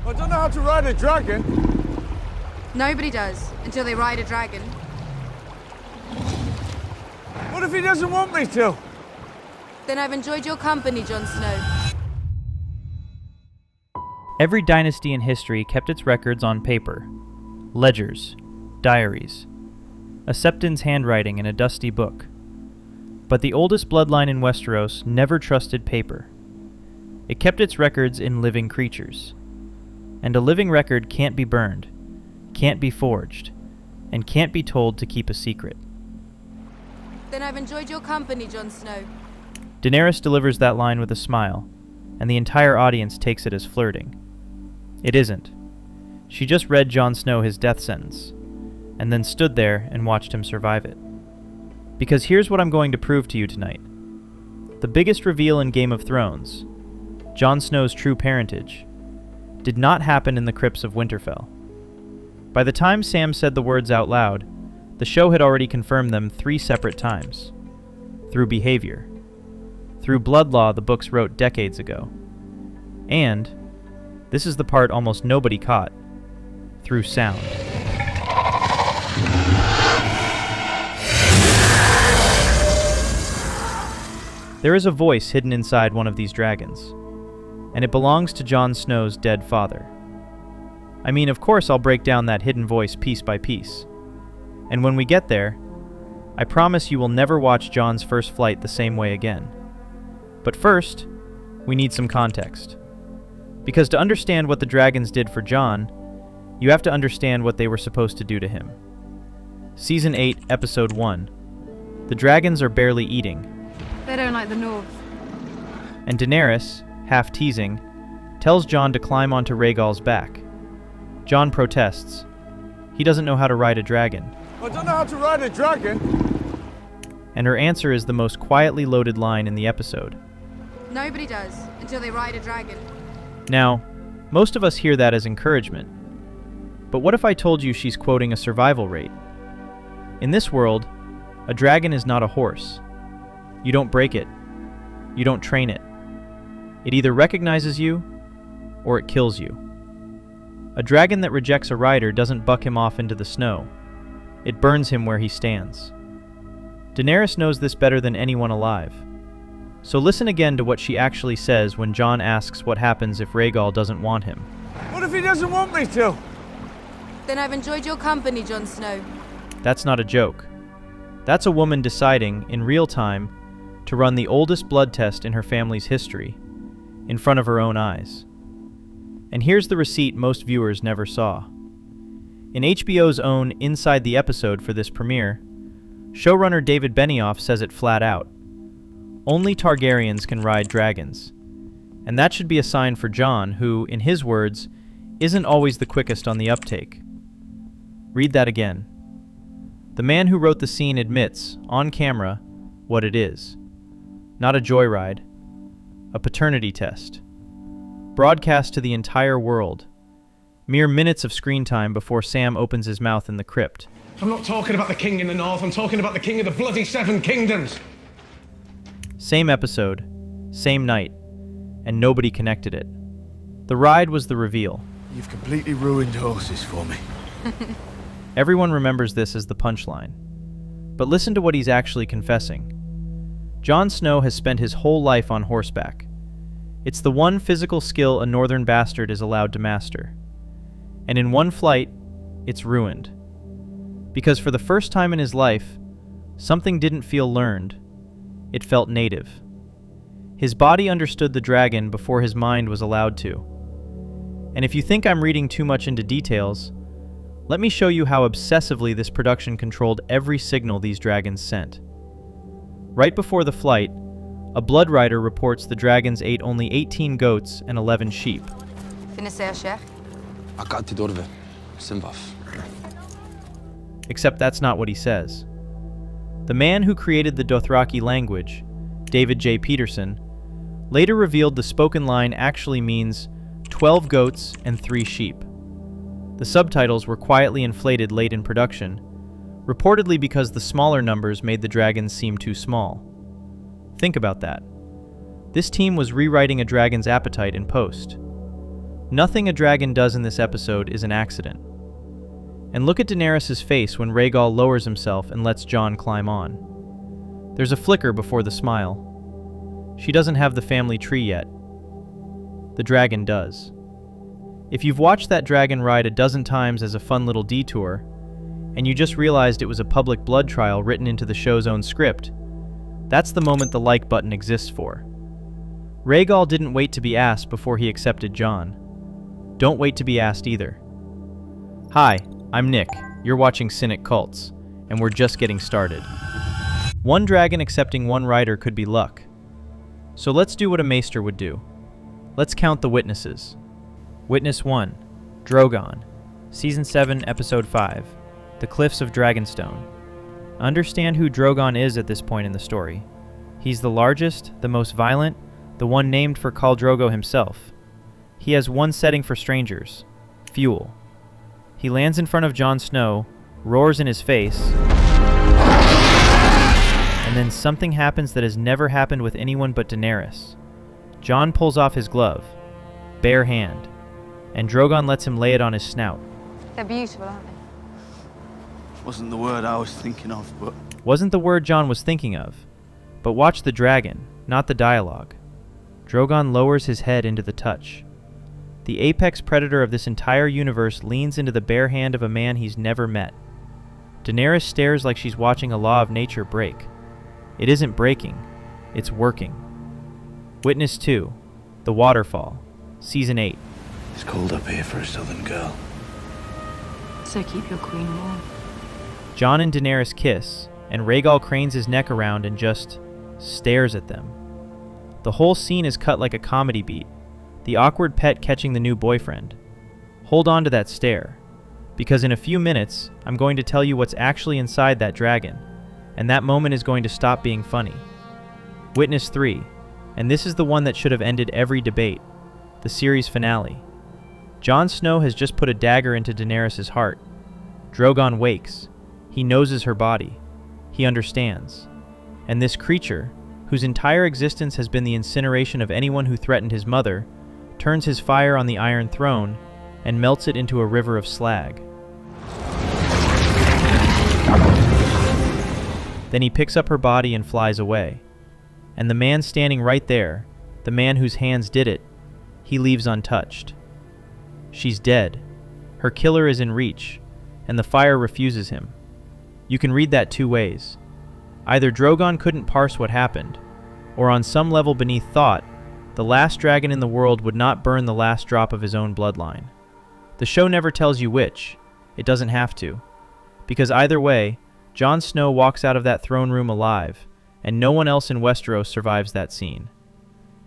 I don't know how to ride a dragon. Nobody does, until they ride a dragon. What if he doesn't want me to? Then I've enjoyed your company, Jon Snow. Every dynasty in history kept its records on paper. Ledgers, diaries, a septon's handwriting in a dusty book. But the oldest bloodline in Westeros never trusted paper. It kept its records in living creatures. And a living record can't be burned, can't be forged, and can't be told to keep a secret. Then I've enjoyed your company, Jon Snow. Daenerys delivers that line with a smile, and the entire audience takes it as flirting. It isn't. She just read Jon Snow his death sentence, and then stood there and watched him survive it. Because here's what I'm going to prove to you tonight. The biggest reveal in Game of Thrones, Jon Snow's true parentage, did not happen in the crypts of Winterfell. By the time Sam said the words out loud, the show had already confirmed them 3 separate times. Through behavior. Through blood law the books wrote decades ago. And, this is the part almost nobody caught, through sound. There is a voice hidden inside one of these dragons, and it belongs to Jon Snow's dead father. I mean, of course I'll break down that hidden voice piece by piece. And when we get there, I promise you will never watch Jon's first flight the same way again. But first, we need some context. Because to understand what the dragons did for Jon, you have to understand what they were supposed to do to him. Season 8, Episode 1. The dragons are barely eating. They don't like the North. And Daenerys, half teasing, tells Jon to climb onto Rhaegal's back. Jon protests. He doesn't know how to ride a dragon. I don't know how to ride a dragon. And her answer is the most quietly loaded line in the episode. Nobody does, until they ride a dragon. Now, most of us hear that as encouragement. But what if I told you she's quoting a survival rate? In this world, a dragon is not a horse. You don't break it. You don't train it. It either recognizes you, or it kills you. A dragon that rejects a rider doesn't buck him off into the snow. It burns him where he stands. Daenerys knows this better than anyone alive. So listen again to what she actually says when Jon asks what happens if Rhaegal doesn't want him. What if he doesn't want me to? Then I've enjoyed your company, Jon Snow. That's not a joke. That's a woman deciding, in real time, to run the oldest blood test in her family's history, in front of her own eyes. And here's the receipt most viewers never saw. In HBO's own Inside the Episode for this premiere, showrunner David Benioff says it flat out. Only Targaryens can ride dragons. And that should be a sign for Jon, who, in his words, isn't always the quickest on the uptake. Read that again. The man who wrote the scene admits, on camera, what it is. Not a joyride, a paternity test. Broadcast to the entire world. Mere minutes of screen time before Sam opens his mouth in the crypt. I'm not talking about the king in the north, I'm talking about the king of the bloody 7 kingdoms. Same episode, same night, and nobody connected it. The ride was the reveal. You've completely ruined horses for me. Everyone remembers this as the punchline. But listen to what he's actually confessing. Jon Snow has spent his whole life on horseback. It's the one physical skill a northern bastard is allowed to master. And in one flight, it's ruined. Because for the first time in his life, something didn't feel learned. It felt native. His body understood the dragon before his mind was allowed to. And if you think I'm reading too much into details, let me show you how obsessively this production controlled every signal these dragons sent. Right before the flight, a blood rider reports the dragons ate only 18 goats and 11 sheep. Except that's not what he says. The man who created the Dothraki language, David J. Peterson, later revealed the spoken line actually means 12 goats and 3 sheep. The subtitles were quietly inflated late in production, reportedly because the smaller numbers made the dragons seem too small. Think about that. This team was rewriting a dragon's appetite in post. Nothing a dragon does in this episode is an accident. And look at Daenerys' face when Rhaegal lowers himself and lets Jon climb on. There's a flicker before the smile. She doesn't have the family tree yet. The dragon does. If you've watched that dragon ride a dozen times as a fun little detour, and you just realized it was a public blood trial written into the show's own script, that's the moment the like button exists for. Rhaegal didn't wait to be asked before he accepted Jon. Don't wait to be asked either. Hi, I'm Nick. You're watching Cynic Cults, and we're just getting started. One dragon accepting one rider could be luck. So let's do what a maester would do. Let's count the witnesses. Witness 1, Drogon, Season 7, Episode 5, The Cliffs of Dragonstone. Understand who Drogon is at this point in the story. He's the largest, the most violent, the one named for Khal Drogo himself. He has one setting for strangers: fuel. He lands in front of Jon Snow, roars in his face, and then something happens that has never happened with anyone but Daenerys. Jon pulls off his glove, bare hand, and Drogon lets him lay it on his snout. They're beautiful, aren't they? Wasn't the word I was thinking of, but... Wasn't the word Jon was thinking of. But watch the dragon, not the dialogue. Drogon lowers his head into the touch. The apex predator of this entire universe leans into the bare hand of a man he's never met. Daenerys stares like she's watching a law of nature break. It isn't breaking, it's working. Witness 2, The Waterfall, Season 8. It's cold up here for a southern girl. So keep your queen warm. Jon and Daenerys kiss, and Rhaegal cranes his neck around and just stares at them. The whole scene is cut like a comedy beat, the awkward pet catching the new boyfriend. Hold on to that stare, because in a few minutes, I'm going to tell you what's actually inside that dragon, and that moment is going to stop being funny. Witness 3, and this is the one that should have ended every debate, the series finale. Jon Snow has just put a dagger into Daenerys' heart. Drogon wakes. He noses her body. He understands. And this creature, whose entire existence has been the incineration of anyone who threatened his mother, turns his fire on the Iron Throne and melts it into a river of slag. Then he picks up her body and flies away. And the man standing right there, the man whose hands did it, he leaves untouched. She's dead. Her killer is in reach, and the fire refuses him. You can read that two ways. Either Drogon couldn't parse what happened, or on some level beneath thought, the last dragon in the world would not burn the last drop of his own bloodline. The show never tells you which. It doesn't have to. Because either way, Jon Snow walks out of that throne room alive, and no one else in Westeros survives that scene.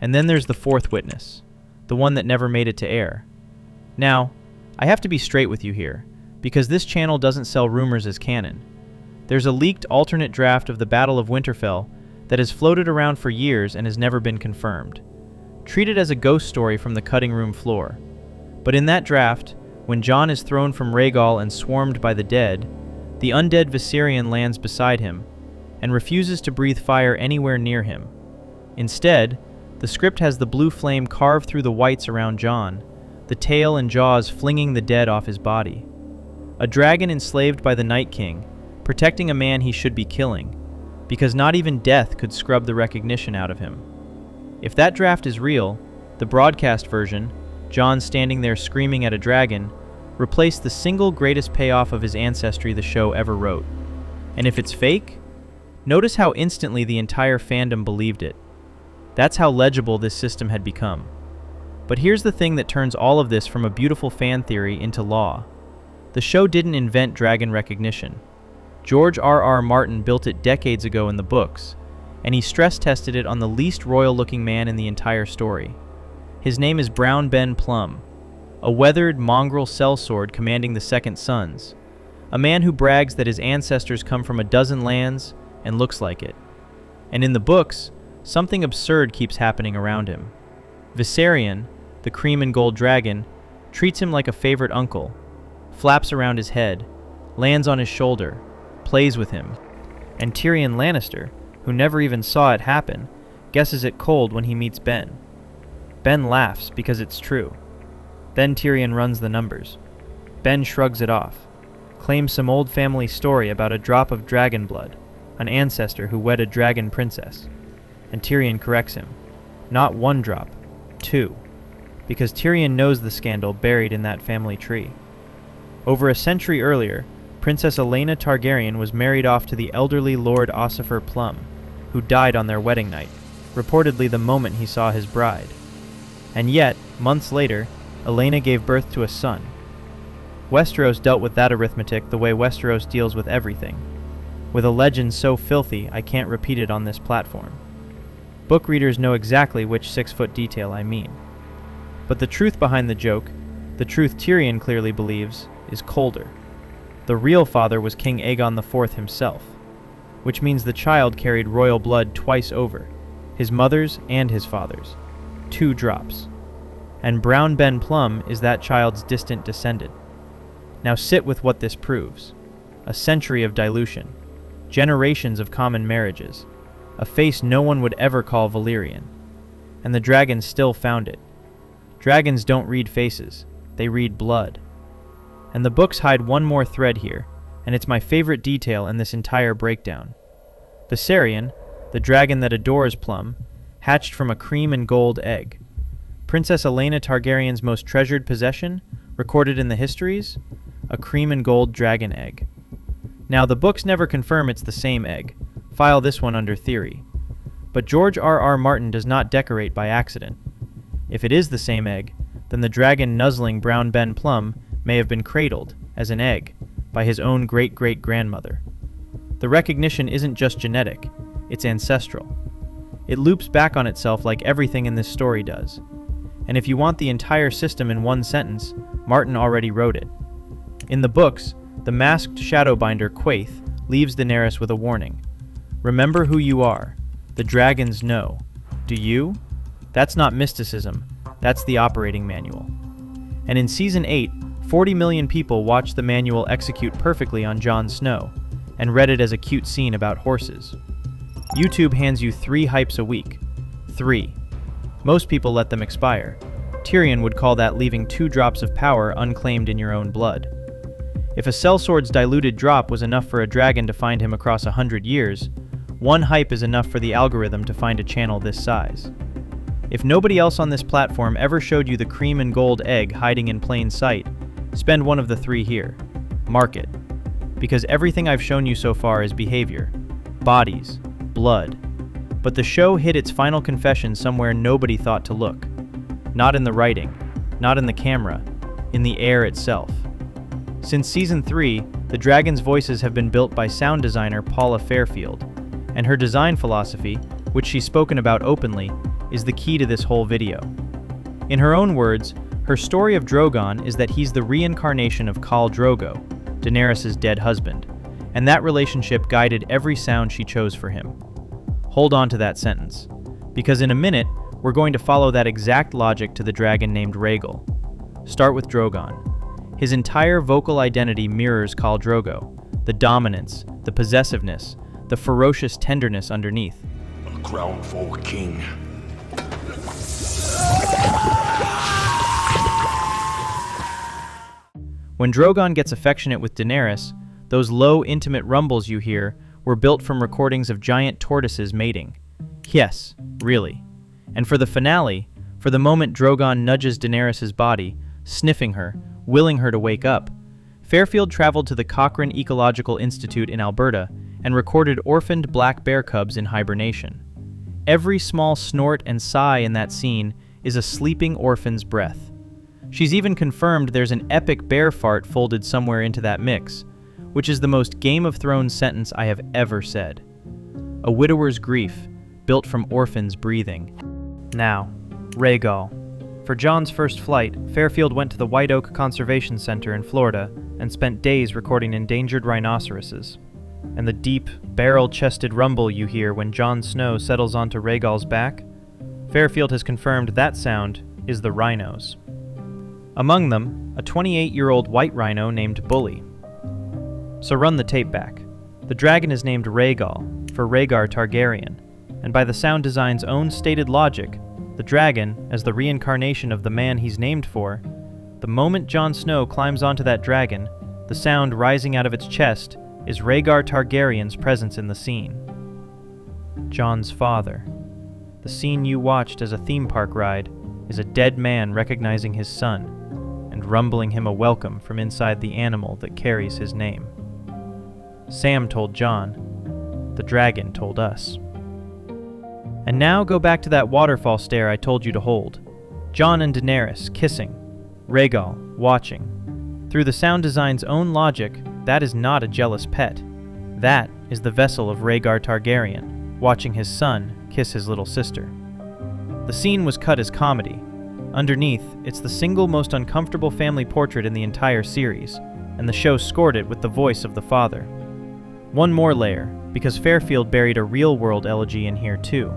And then there's the fourth witness, the one that never made it to air. Now, I have to be straight with you here, because this channel doesn't sell rumors as canon. There's a leaked alternate draft of the Battle of Winterfell that has floated around for years and has never been confirmed. Treat it as a ghost story from the cutting room floor. But in that draft, when Jon is thrown from Rhaegal and swarmed by the dead, the undead Viserion lands beside him and refuses to breathe fire anywhere near him. Instead, the script has the blue flame carved through the whites around Jon, the tail and jaws flinging the dead off his body. A dragon enslaved by the Night King, protecting a man he should be killing, because not even death could scrub the recognition out of him. If that draft is real, the broadcast version, Jon standing there screaming at a dragon, replaced the single greatest payoff of his ancestry the show ever wrote. And if it's fake, notice how instantly the entire fandom believed it. That's how legible this system had become. But here's the thing that turns all of this from a beautiful fan theory into law. The show didn't invent dragon recognition. George R.R. Martin built it decades ago in the books, and he stress-tested it on the least royal-looking man in the entire story. His name is Brown Ben Plumm, a weathered mongrel sellsword commanding the Second Sons, a man who brags that his ancestors come from a dozen lands and looks like it. And in the books, something absurd keeps happening around him. Viserion, the cream and gold dragon, treats him like a favorite uncle, flaps around his head, lands on his shoulder, plays with him. And Tyrion Lannister, who never even saw it happen, guesses it cold when he meets Ben. Ben laughs because it's true. Then Tyrion runs the numbers. Ben shrugs it off, claims some old family story about a drop of dragon blood, an ancestor who wed a dragon princess. And Tyrion corrects him. Not 1 drop, 2. Because Tyrion knows the scandal buried in that family tree. Over a century earlier, Princess Aegon Targaryen was married off to the elderly Lord R+L Plumm, who died on their wedding night, reportedly the moment he saw his bride. And yet, months later, Aelena gave birth to a son. Westeros dealt with that arithmetic the way Westeros deals with everything, with a legend so filthy I can't repeat it on this platform. Book readers know exactly which 6-foot detail I mean. But the truth behind the joke, the truth Tyrion clearly believes, is colder. The real father was King Aegon IV himself, which means the child carried royal blood twice over, his mother's and his father's. 2 drops. And Brown Ben Plumm is that child's distant descendant. Now sit with what this proves. A century of dilution, generations of common marriages, a face no one would ever call Valyrian. And the dragons still found it. Dragons don't read faces, they read blood. And the books hide one more thread here, and it's my favorite detail in this entire breakdown. Viserion, the dragon that adores Plumm, hatched from a cream and gold egg. Princess Aelena Targaryen's most treasured possession, recorded in the histories, a cream and gold dragon egg. Now, the books never confirm it's the same egg. File this one under theory. But George R.R. Martin does not decorate by accident. If it is the same egg, then the dragon nuzzling Brown Ben Plumm may have been cradled, as an egg, by his own great-great-grandmother. The recognition isn't just genetic, it's ancestral. It loops back on itself like everything in this story does. And if you want the entire system in one sentence, Martin already wrote it. In the books, the masked Shadowbinder Quaithe leaves Daenerys with a warning. Remember who you are. The dragons know. Do you? That's not mysticism. That's the operating manual. And in Season 8, 40 million people watched the manual execute perfectly on Jon Snow, and read it as a cute scene about horses. YouTube hands you 3 hypes a week. 3. Most people let them expire. Tyrion would call that leaving 2 drops of power unclaimed in your own blood. If a sellsword's diluted drop was enough for a dragon to find him across 100 years, 1 hype is enough for the algorithm to find a channel this size. If nobody else on this platform ever showed you the cream and gold egg hiding in plain sight, spend one of the 3 here. Mark it. Because everything I've shown you so far is behavior, bodies, blood. But the show hid its final confession somewhere nobody thought to look. Not in the writing, not in the camera, in the air itself. Since Season 3, the dragons' voices have been built by sound designer Paula Fairfield, and her design philosophy, which she's spoken about openly, is the key to this whole video. In her own words, her story of Drogon is that he's the reincarnation of Khal Drogo, Daenerys' dead husband, and that relationship guided every sound she chose for him. Hold on to that sentence, because in a minute, we're going to follow that exact logic to the dragon named Rhaegal. Start with Drogon. His entire vocal identity mirrors Khal Drogo, the dominance, the possessiveness, the ferocious tenderness underneath. A crown for king. When Drogon gets affectionate with Daenerys, those low, intimate rumbles you hear were built from recordings of giant tortoises mating. Yes, really. And for the finale, for the moment Drogon nudges Daenerys' body, sniffing her, willing her to wake up, Fairfield traveled to the Cochrane Ecological Institute in Alberta and recorded orphaned black bear cubs in hibernation. Every small snort and sigh in that scene is a sleeping orphan's breath. She's even confirmed there's an epic bear fart folded somewhere into that mix, which is the most Game of Thrones sentence I have ever said. A widower's grief, built from orphans breathing. Now, Rhaegal. For Jon's first flight, Fairfield went to the White Oak Conservation Center in Florida and spent days recording endangered rhinoceroses. And the deep, barrel-chested rumble you hear when Jon Snow settles onto Rhaegal's back, Fairfield has confirmed that sound is the rhinos. Among them, a 28-year-old white rhino named Bully. So run the tape back. The dragon is named Rhaegal, for Rhaegar Targaryen, and by the sound design's own stated logic, the dragon, as the reincarnation of the man he's named for, The moment Jon Snow climbs onto that dragon, the sound rising out of its chest is Rhaegar Targaryen's presence in the scene. Jon's father. The scene you watched as a theme park ride is a dead man recognizing his son and rumbling him a welcome from inside the animal that carries his name. Sam told Jon. The dragon told us. And now go back to that waterfall stare I told you to hold. Jon and Daenerys kissing. Rhaegal watching. Through the sound design's own logic, that is not a jealous pet. That is the vessel of Rhaegar Targaryen, watching his son kiss his little sister. The scene was cut as comedy. Underneath, it's the single most uncomfortable family portrait in the entire series, and the show scored it with the voice of the father. One more layer, because Fairfield buried a real-world elegy in here too.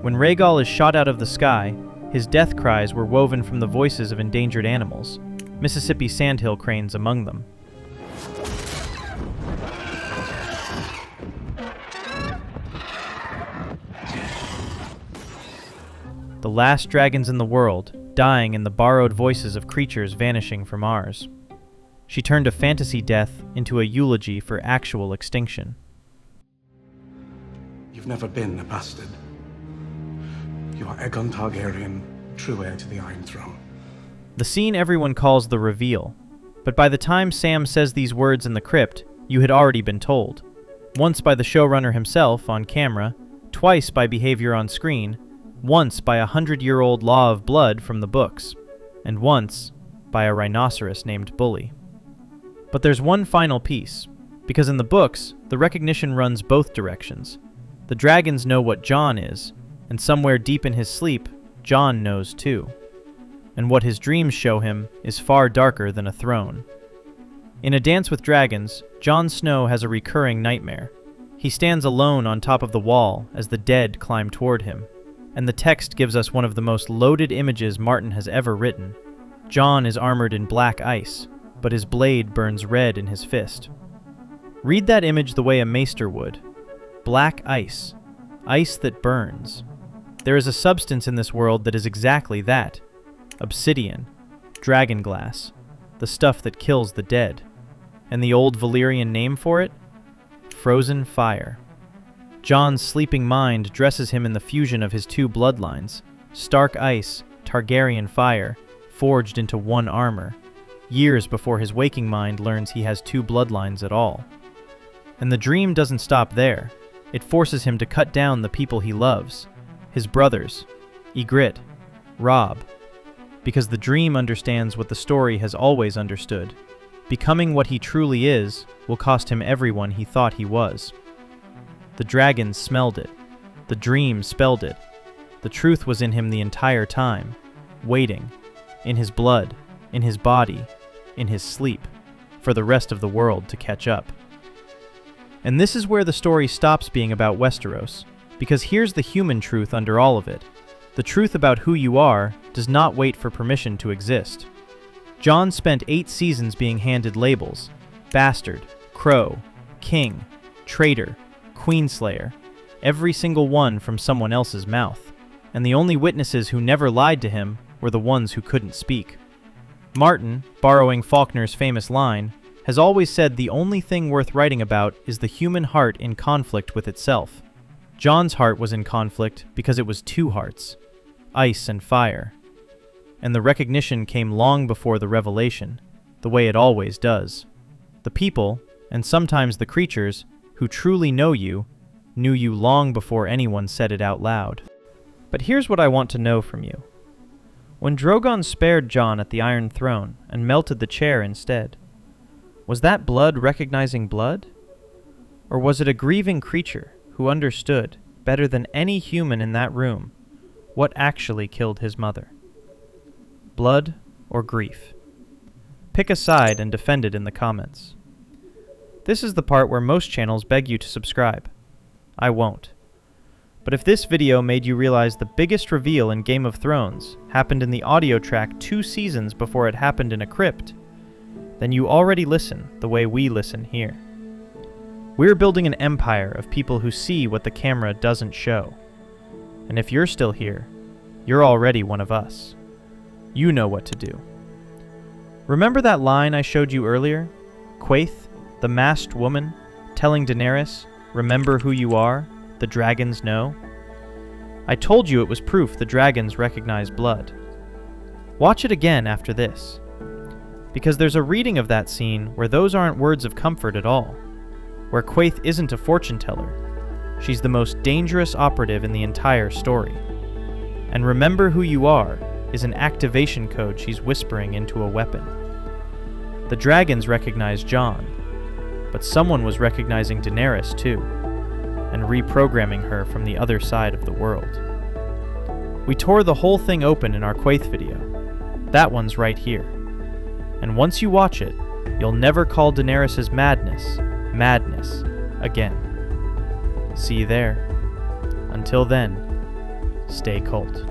When Rhaegal is shot out of the sky, his death cries were woven from the voices of endangered animals, Mississippi sandhill cranes among them. The last dragons in the world, dying in the borrowed voices of creatures vanishing from ours. She turned a fantasy death into a eulogy for actual extinction. You've never been a bastard. You are Aegon Targaryen, true heir to the Iron Throne. The scene everyone calls the reveal, but by the time Sam says these words in the crypt, you had already been told. Once by the showrunner himself on camera, twice by behavior on screen, once by a 100-year-old law of blood from the books, and once by a rhinoceros named Bully. But there's one final piece, because in the books, the recognition runs both directions. The dragons know what Jon is, and somewhere deep in his sleep, Jon knows too. And what his dreams show him is far darker than a throne. In A Dance with Dragons, Jon Snow has a recurring nightmare. He stands alone on top of the wall as the dead climb toward him, and the text gives us one of the most loaded images Martin has ever written. Jon is armored in black ice, but his blade burns red in his fist. Read that image the way a maester would. Black ice. Ice that burns. There is a substance in this world that is exactly that. Obsidian. Dragonglass. The stuff that kills the dead. And the old Valyrian name for it? Frozen fire. Jon's sleeping mind dresses him in the fusion of his two bloodlines. Stark ice, Targaryen fire, forged into one armor. Years before his waking mind learns he has two bloodlines at all. And the dream doesn't stop there. It forces him to cut down the people he loves. His brothers, Ygritte, Robb. Because the dream understands what the story has always understood. Becoming what he truly is will cost him everyone he thought he was. The dragons smelled it. The dream spelled it. The truth was in him the entire time, waiting, in his blood, in his body, in his sleep, for the rest of the world to catch up. And this is where the story stops being about Westeros, because here's the human truth under all of it. The truth about who you are does not wait for permission to exist. Jon spent 8 seasons being handed labels: bastard, crow, king, traitor, queenslayer, every single one from someone else's mouth. And the only witnesses who never lied to him were the ones who couldn't speak. Martin, borrowing Faulkner's famous line, has always said the only thing worth writing about is the human heart in conflict with itself. Jon's heart was in conflict because it was two hearts, ice and fire. And the recognition came long before the revelation, the way it always does. The people, and sometimes the creatures, who truly know you, knew you long before anyone said it out loud. But here's what I want to know from you. When Drogon spared Jon at the Iron Throne and melted the chair instead, was that blood recognizing blood? Or was it a grieving creature who understood, better than any human in that room, what actually killed his mother? Blood or grief? Pick a side and defend it in the comments. This is the part where most channels beg you to subscribe. I won't. But if this video made you realize the biggest reveal in Game of Thrones happened in the audio track 2 seasons before it happened in a crypt, then you already listen the way we listen here. We're building an empire of people who see what the camera doesn't show. And if you're still here, you're already one of us. You know what to do. Remember that line I showed you earlier? Quaithe, the masked woman, telling Daenerys, "Remember who you are, the dragons know." I told you it was proof the dragons recognize blood. Watch it again after this, because there's a reading of that scene where those aren't words of comfort at all, where Quaithe isn't a fortune teller. She's the most dangerous operative in the entire story. And remember who you are is an activation code she's whispering into a weapon. The dragons recognize Jon, but someone was recognizing Daenerys too, and reprogramming her from the other side of the world. We tore the whole thing open in our Quaithe video. That one's right here. And once you watch it, you'll never call Daenerys' madness again. See you there. Until then, stay cult.